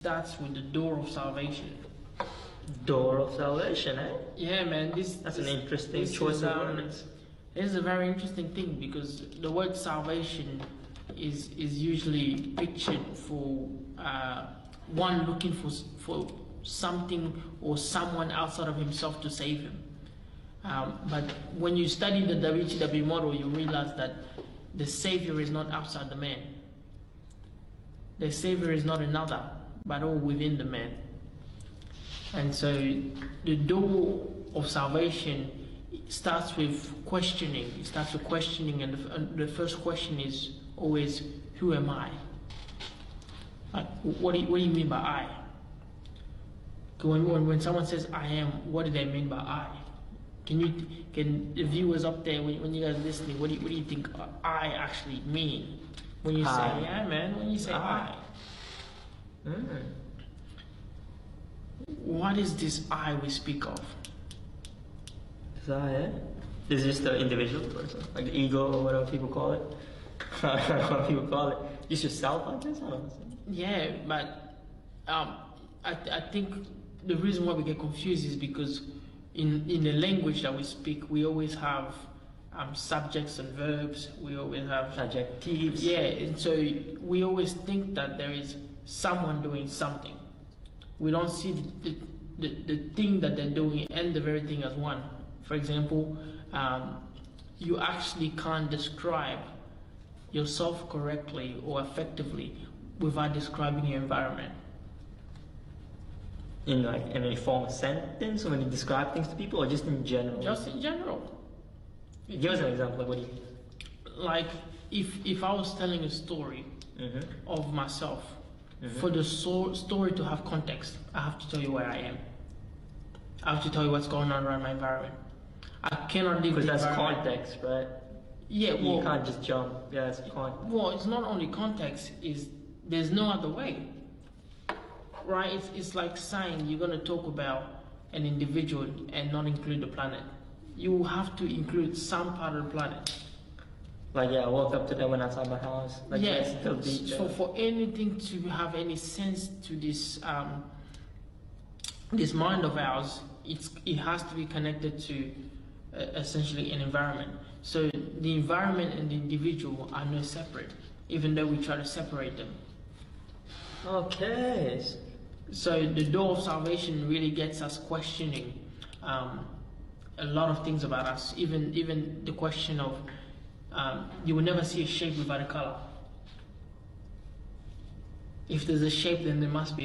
starts with the door of salvation. Door of salvation, eh? Yeah, man. That's an interesting choice of words. It's a very interesting thing because the word salvation is usually pictured for one looking for something or someone outside of himself to save him. But when you study the WTW model, you realize that the Savior is not outside the man. The Savior is not another, but all within the man. And so the door of salvation starts with questioning. It starts with questioning, and the first question is always, who am I? Like, what do you mean by I? When someone says I am, what do they mean by I? Can the viewers up there, when you guys are listening, what do you think I actually mean when you say yeah, man? When you say I. What is this I we speak of? Is I, eh? Is this the individual person, like the ego or whatever people call it? I don't know what people call it. Just yourself, I guess. I don't know. Yeah, but I think the reason why we get confused is because in the language that we speak, we always have subjects and verbs. We always have adjectives. Yeah, and so we always think that there is someone doing something. We don't see the thing that they're doing and the very thing as one. For example, you actually can't describe yourself correctly or effectively without describing your environment. In any form of sentence, or when you describe things to people, or just in general? Just in general. Give us an example. Like, what do you mean? Like if I was telling a story of myself, for the story to have context, I have to tell you where I am. I have to tell you what's going on around my environment. I cannot leave because that's context, right? Yeah, well, you can't just jump. Yeah, it's context. Well, it's not only context. There's no other way, right? It's like saying you're gonna talk about an individual and not include the planet. You have to include some part of the planet. Like, yeah, I walked up to them when outside my house. Like, yes. So for anything to have any sense to this this mind of ours, it has to be connected to essentially an environment. So the environment and the individual are not separate, even though we try to separate them. Okay. So the door of salvation really gets us questioning a lot of things about us, even the question of you will never see a shape without a color. If there's a shape, then there must be